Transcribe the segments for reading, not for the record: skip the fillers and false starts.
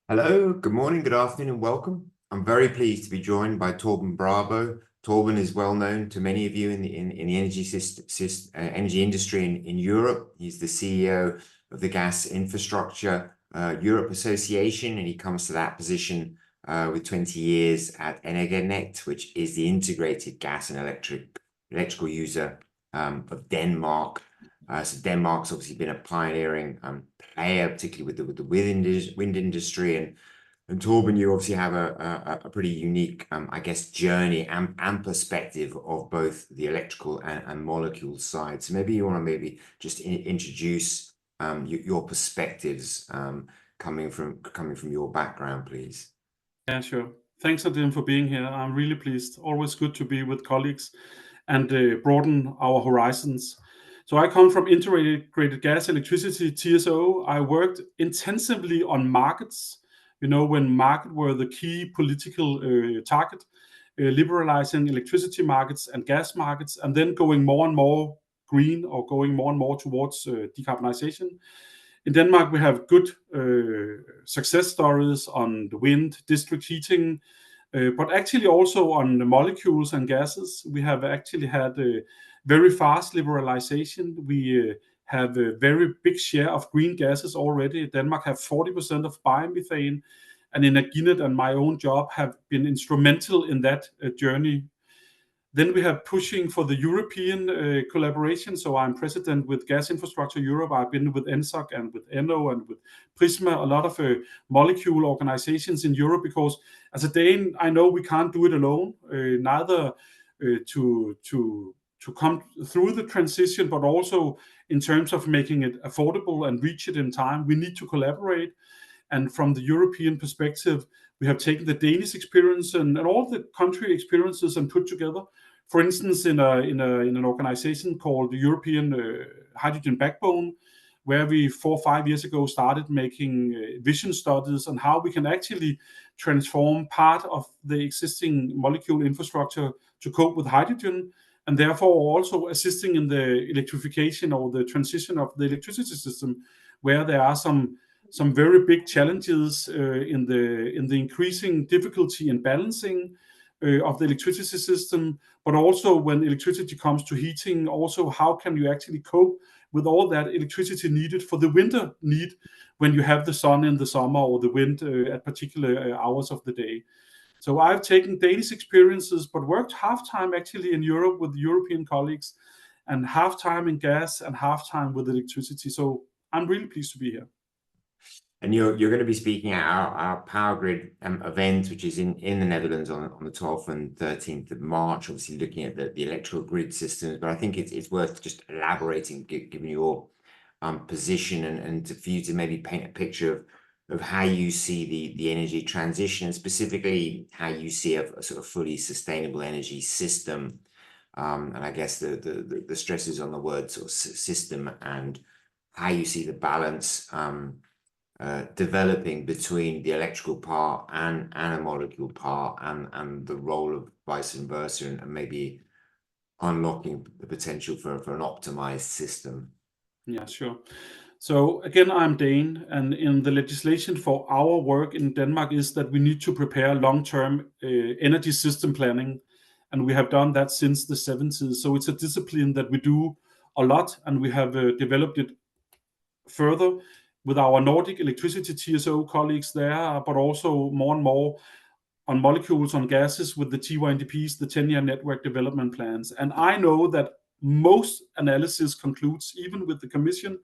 Hello, good morning, good afternoon, and welcome. I'm very pleased to be joined by Torben Brabo. Torben is well known to many of you in the energy industry in Europe. He's the CEO of the Gas Infrastructure Europe Association, and he comes to that position with 20 years at Energinet, which is the integrated gas and electrical user of Denmark. So Denmark's obviously been a pioneering player, particularly with the wind industry, and Torben, you obviously have a pretty unique, I guess, journey and perspective of both the electrical and molecule side. So maybe you want to just introduce your perspectives coming from your background, please. Yeah, sure. Thanks, Adem, for being here. I'm really pleased. Always good to be with colleagues and broaden our horizons. So I come from integrated gas electricity, TSO. I worked intensively on markets, when market were the key political target, liberalizing electricity markets and gas markets, and then going more and more green or going more and more towards decarbonization. In Denmark, we have good success stories on the wind, district heating, but actually also on the molecules and gases. We have actually had a very fast liberalization. We have a very big share of green gases already. Denmark have 40% of biomethane, and Energinet and my own job have been instrumental in that journey. Then we have pushing for the European collaboration. So I'm president with Gas Infrastructure Europe. I've been with ENTSOG and with ENO and with Prisma, a lot of molecule organizations in Europe, because as a Dane, I know we can't do it alone, neither to come through the transition, but also in terms of making it affordable and reach it in time. We need to collaborate. And from the European perspective, we have taken the Danish experience and all the country experiences and put together. For instance, in an organization called the European Hydrogen Backbone, where we 4 or 5 years ago started making vision studies on how we can actually transform part of the existing molecule infrastructure to cope with hydrogen, and therefore also assisting in the electrification or the transition of the electricity system, where there are some very big challenges in the increasing difficulty in balancing of the electricity system, but also when electricity comes to heating, also how can you actually cope with all that electricity needed for the winter need when you have the sun in the summer or the wind at particular hours of the day. So I've taken Danish experiences, but worked half-time actually in Europe with European colleagues, and half-time in gas and half-time with electricity. So I'm really pleased to be here. And you're going to be speaking at our Powergrid event, which is in the Netherlands on the 12th and 13th of March, obviously looking at the electrical grid systems. But I think it's worth just elaborating, given your position and for you to maybe paint a picture of how you see the energy transition, and specifically how you see a sort of fully sustainable energy system. And I guess the stress is on the word sort of system, and how you see the balance developing between the electrical part and a molecule part, and the role of vice versa, and maybe unlocking the potential for an optimized system. Yeah, sure. So again, I'm Dane, and in the legislation for our work in Denmark is that we need to prepare long-term energy system planning, and we have done that since the 70s. So it's a discipline that we do a lot, and we have developed it further with our Nordic electricity TSO colleagues there, but also more and more on molecules, on gases with the TYNDPs, the 10-year network development plans. And I know that most analysis concludes, even with the Commission,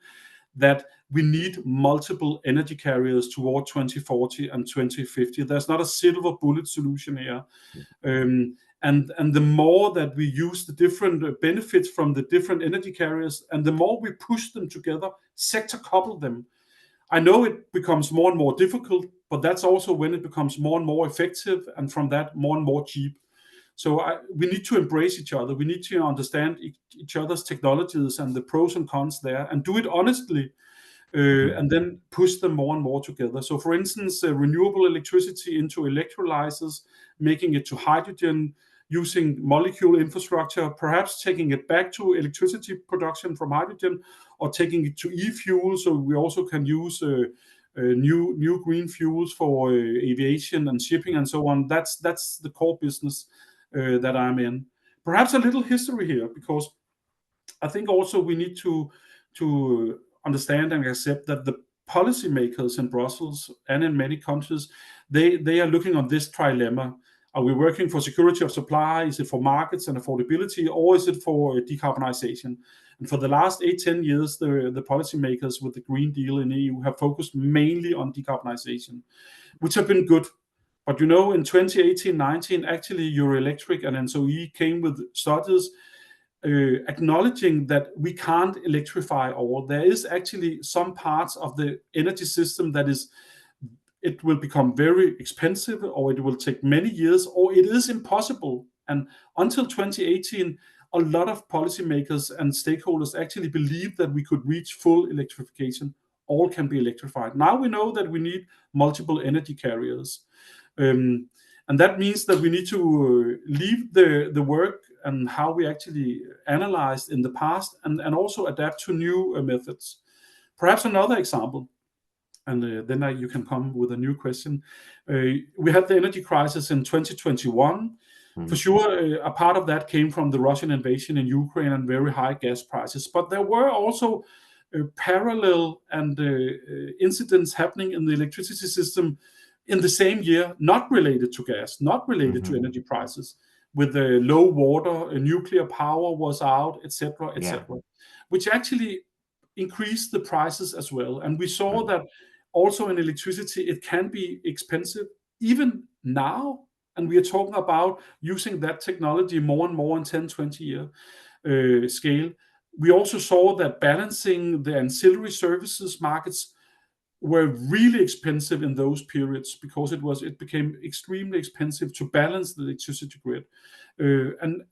that we need multiple energy carriers toward 2040 and 2050. There's not a silver bullet solution here. And the more that we use the different benefits from the different energy carriers, and the more we push them together, sector couple them, I know it becomes more and more difficult, but that's also when it becomes more and more effective, and from that, more and more cheap. So we need to embrace each other. We need to understand each other's technologies and the pros and cons there, and do it honestly, and then push them more and more together. So for instance, renewable electricity into electrolyzers, making it to hydrogen, using molecule infrastructure, perhaps taking it back to electricity production from hydrogen, or taking it to e-fuel, so we also can use new green fuels for aviation and shipping and so on. That's the core business that I'm in. Perhaps a little history here, because I think also we need to understand and accept that the policymakers in Brussels and in many countries, they are looking on this trilemma. Are we working for security of supply? Is it for markets and affordability, or is it for decarbonisation? And for the last 8-10 years, the policymakers with the Green Deal in EU have focused mainly on decarbonisation, which have been good. But in 2018-19, actually Euroelectric and ENTSOG came with studies acknowledging that we can't electrify all. There is actually some parts of the energy system that it will become very expensive, or it will take many years, or it is impossible. And until 2018, a lot of policymakers and stakeholders actually believed that we could reach full electrification. All can be electrified. Now we know that we need multiple energy carriers. And that means that we need to leave the work and how we actually analyzed in the past, and also adapt to new methods. Perhaps another example, and then you can come with a new question. We had the energy crisis in 2021. For sure, a part of that came from the Russian invasion in Ukraine and very high gas prices. But there were also parallel and incidents happening in the electricity system in the same year, not related to gas, not related to energy prices, with the low water, nuclear power was out, etc., which actually increased the prices as well. And we saw that also in electricity, it can be expensive even now. And we are talking about using that technology more and more in 10, 20-year scale. We also saw that balancing the ancillary services markets were really expensive in those periods, because it became extremely expensive to balance the electricity grid. And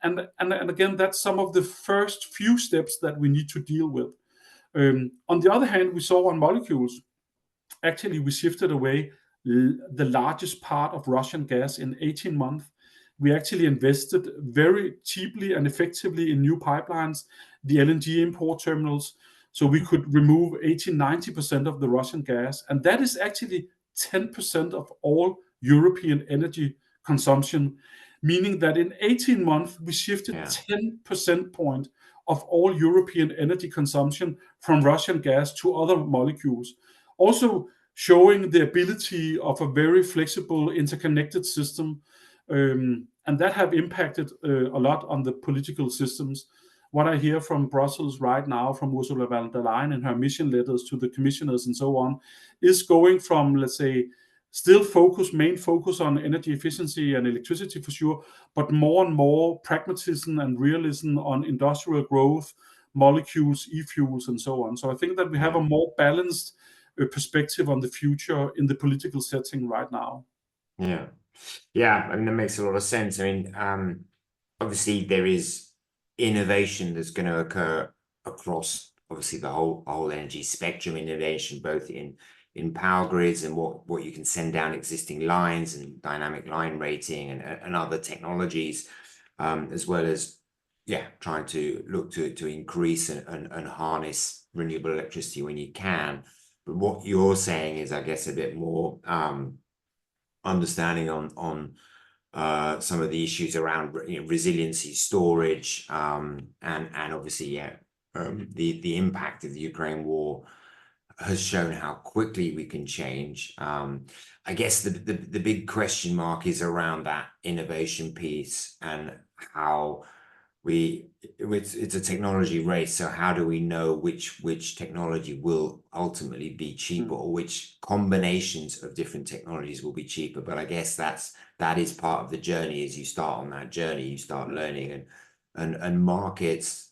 again, that's some of the first few steps that we need to deal with. On the other hand, we saw on molecules, actually we shifted away the largest part of Russian gas in 18 months. We actually invested very cheaply and effectively in new pipelines, the LNG import terminals, so we could remove 80-90% of the Russian gas. And that is actually 10% of all European energy consumption, meaning that in 18 months, we shifted 10% point of all European energy consumption from Russian gas to other molecules. Also showing the ability of a very flexible, interconnected system, and that have impacted a lot on the political systems. What I hear from Brussels right now, from Ursula von der Leyen and her mission letters to the commissioners and so on, is going from, let's say, still main focus on energy efficiency and electricity for sure, but more and more pragmatism and realism on industrial growth, molecules, e-fuels, and so on. So I think that we have a more balanced perspective on the future in the political setting right now. Yeah, I mean, that makes a lot of sense. I mean, obviously there is innovation that's going to occur across obviously the whole energy spectrum, innovation both in power grids and what you can send down existing lines and dynamic line rating and other technologies, as well as trying to look to increase and harness renewable electricity when you can. But what you're saying is, I guess, a bit more understanding on some of the issues around resiliency, storage, and obviously the impact of the Ukraine war has shown how quickly we can change. I guess the big question mark is around that innovation piece and how it's a technology race. So how do we know which technology will ultimately be cheaper, or which combinations of different technologies will be cheaper? But I guess that is part of the journey. As you start on that journey, you start learning, and markets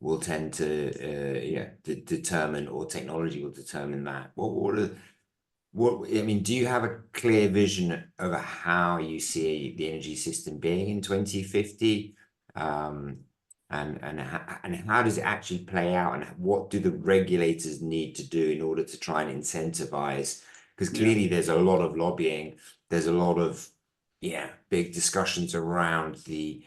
will tend to determine, or technology will determine that. I mean, do you have a clear vision of how you see the energy system being in 2050? And how does it actually play out, and what do the regulators need to do in order to try and incentivize? Because clearly there's a lot of lobbying, there's a lot of big discussions around the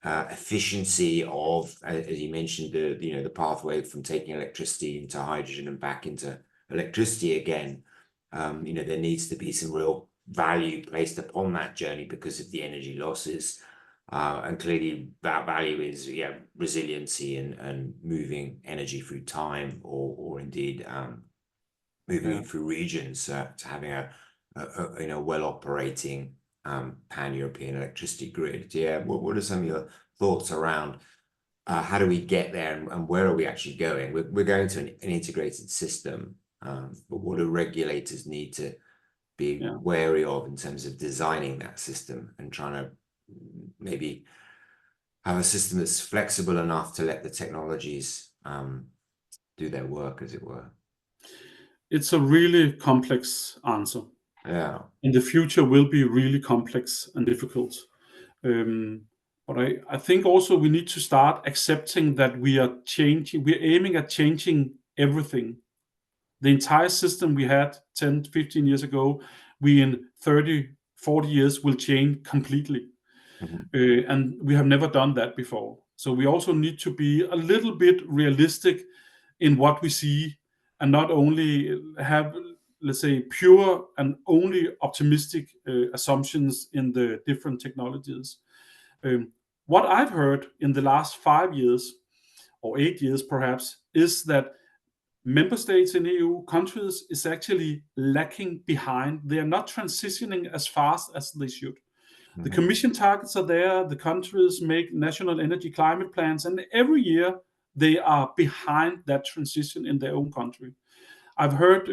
efficiency of, as you mentioned, the pathway from taking electricity into hydrogen and back into electricity again. there needs to be some real value placed upon that journey because of the energy losses. And clearly that value is resiliency and moving energy through time, or indeed moving it through regions to having a well operating pan-European electricity grid. What are some of your thoughts around how do we get there, and where are we actually going? We're going to an integrated system, but what do regulators need to be wary of in terms of designing that system and trying to maybe have a system that's flexible enough to let the technologies do their work, as it were? It's a really complex answer. Yeah. And the future will be really complex and difficult. But I think also we need to start accepting that we're aiming at changing everything. The entire system we had 10, 15 years ago, we in 30, 40 years will change completely. And we have never done that before. So we also need to be a little bit realistic in what we see, and not only have, let's say, pure and only optimistic assumptions in the different technologies. What I've heard in the last 5 years or 8 years perhaps is that member states in EU countries is actually lacking behind. They are not transitioning as fast as they should. The Commission targets are there, the countries make national energy climate plans, and every year they are behind that transition in their own country. I've heard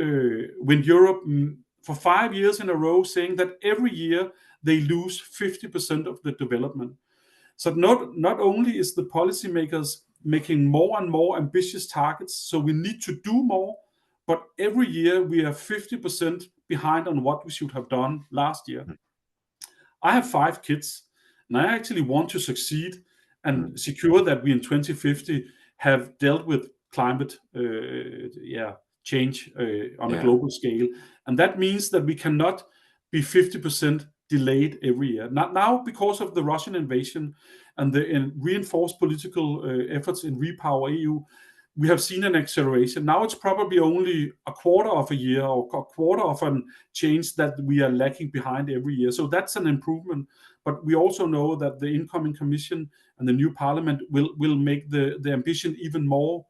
Wind Europe for 5 years in a row saying that every year they lose 50% of the development. So not only is the policymakers making more and more ambitious targets, so we need to do more, but every year we are 50% behind on what we should have done last year. I have 5 kids, and I actually want to succeed and secure that we in 2050 have dealt with climate change on a global scale. And that means that we cannot be 50% delayed every year. Not now, because of the Russian invasion and the reinforced political efforts in Repower EU, we have seen an acceleration. Now it's probably only a quarter of a year or a quarter of a change that we are lacking behind every year. So that's an improvement. But we also know that the incoming commission and the new parliament will make the ambition even more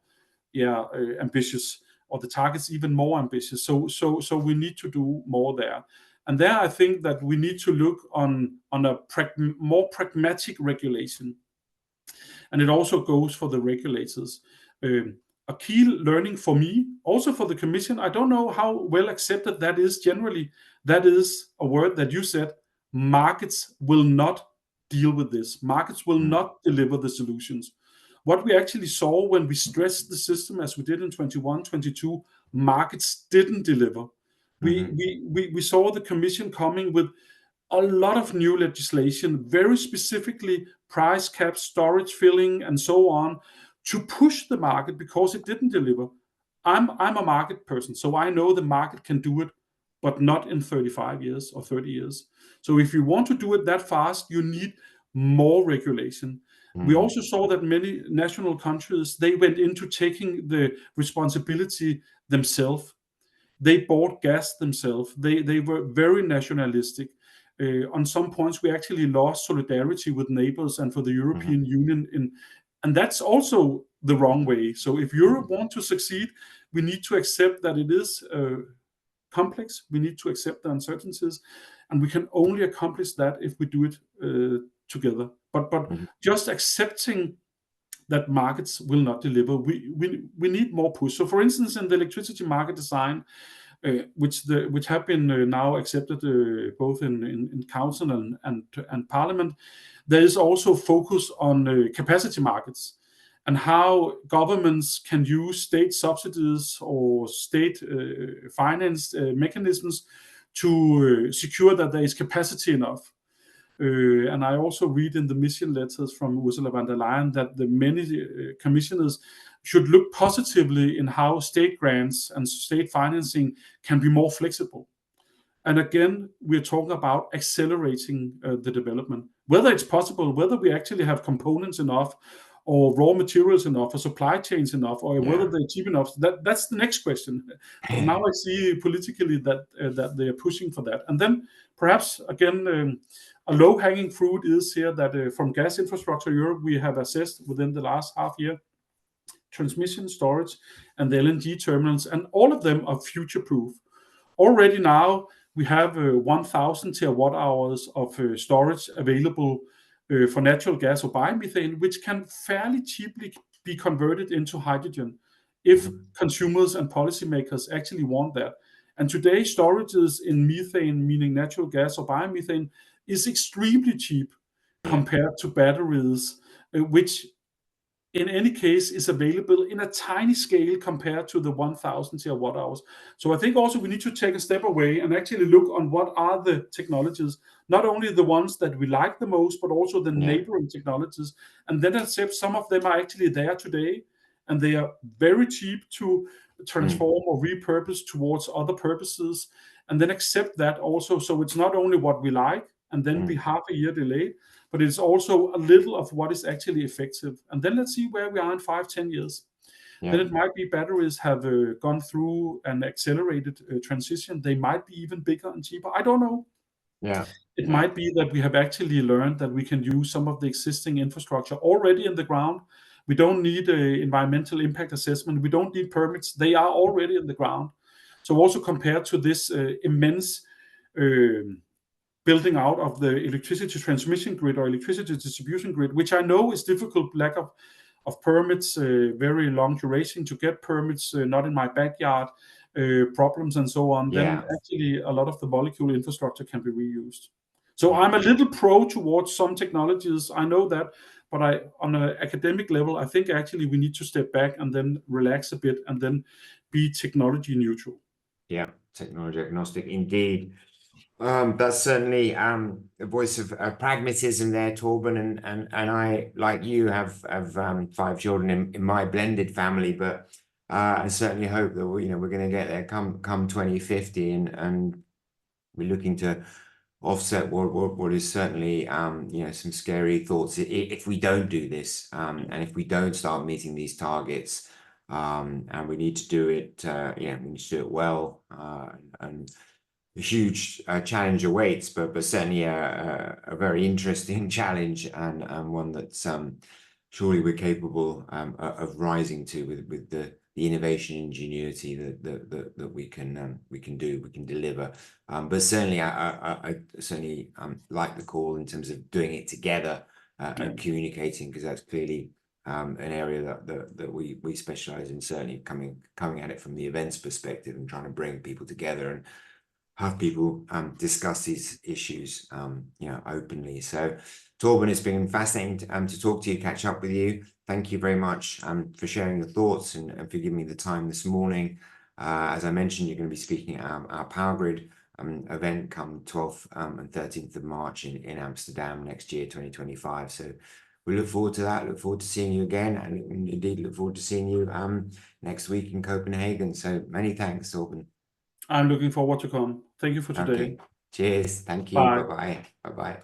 ambitious, or the targets even more ambitious. So we need to do more there. And there I think that we need to look on a more pragmatic regulation. And it also goes for the regulators. A key learning for me, also for the Commission, I don't know how well accepted that is generally. That is a word that you said, markets will not deal with this. Markets will not deliver the solutions. What we actually saw when we stressed the system, as we did in 21, 22, markets didn't deliver. We saw the Commission coming with a lot of new legislation, very specifically price caps, storage filling, and so on, to push the market because it didn't deliver. I'm a market person, so I know the market can do it, but not in 35 years or 30 years. So if you want to do it that fast, you need more regulation. We also saw that many national countries, they went into taking the responsibility themselves. They bought gas themselves. They were very nationalistic. On some points, we actually lost solidarity with neighbors and for the European Union. And that's also the wrong way. So if Europe wants to succeed, we need to accept that it is complex. We need to accept the uncertainties. And we can only accomplish that if we do it together. But just accepting that markets will not deliver, we need more push. So for instance, in the electricity market design, which have been now accepted both in council and parliament, there is also focus on capacity markets and how governments can use state subsidies or state financed mechanisms to secure that there is capacity enough. And I also read in the mission letters from Ursula von der Leyen that the many commissioners should look positively in how state grants and state financing can be more flexible. And again, we're talking about accelerating the development. Whether it's possible, whether we actually have components enough, or raw materials enough, or supply chains enough, or whether Yeah. they're cheap enough. That's the next question. But now I see politically that they are pushing for that. And then perhaps again, a low-hanging fruit is here that from Gas Infrastructure Europe, we have assessed within the last half year transmission, storage, and the LNG terminals, and all of them are future-proof. Already now, we have 1,000 terawatt hours of storage available for natural gas or biomethane, which can fairly cheaply be converted into hydrogen if consumers and policymakers actually want that. And today, storages in methane, meaning natural gas or biomethane, is extremely cheap compared to batteries, which in any case is available in a tiny scale compared to the 1,000 terawatt hours. So I think also we need to take a step away and actually look on what are the technologies, not only the ones that we like the most, but also the neighboring technologies, and then accept some of them are actually there today, and they are very cheap to transform or repurpose towards other purposes, and then accept that also. So it's not only what we like, and then be half a year delayed, but it's also a little of what is actually effective. And then let's see where we are in 5-10 years. Then it might be batteries have gone through an accelerated transition. They might be even bigger and cheaper. I don't know. It might be that we have actually learned that we can use some of the existing infrastructure already in the ground. We don't need an environmental impact assessment. We don't need permits. They are already in the ground. So also compared to this immense building out of the electricity transmission grid or electricity distribution grid, which I know is difficult, lack of permits, very long duration to get permits, not in my backyard, problems and so on, then actually a lot of the molecule infrastructure can be reused. So I'm a little pro towards some technologies, I know that, but on an academic level, I think actually we need to step back and then relax a bit and then be technology neutral. Yeah, technology agnostic indeed. That's certainly a voice of pragmatism there, Torben, and I, like you, have 5 children in my blended family, but I certainly hope that we're going to get there come 2050, and we're looking to offset what is certainly some scary thoughts if we don't do this, and if we don't start meeting these targets, and we need to do it we need to do it well, and a huge challenge awaits, but certainly a very interesting challenge, and one that surely we're capable of rising to with the innovation ingenuity that we can deliver. But certainly I certainly like the call in terms of doing it together and communicating, because that's clearly an area that we specialize in, certainly coming at it from the events perspective and trying to bring people together and have people discuss these issues openly. So Torben, it's been fascinating to talk to you, catch up with you. Thank you very much for sharing your thoughts and for giving me the time this morning. As I mentioned, you're going to be speaking at our Powergrid event come 12th and 13th of March in Amsterdam next year, 2025. So we look forward to that, look forward to seeing you again, and indeed look forward to seeing you next week in Copenhagen. So many thanks, Torben. I'm looking forward to come. Thank you for today. Okay. Cheers. Thank you. Bye. Bye-bye. Bye-bye.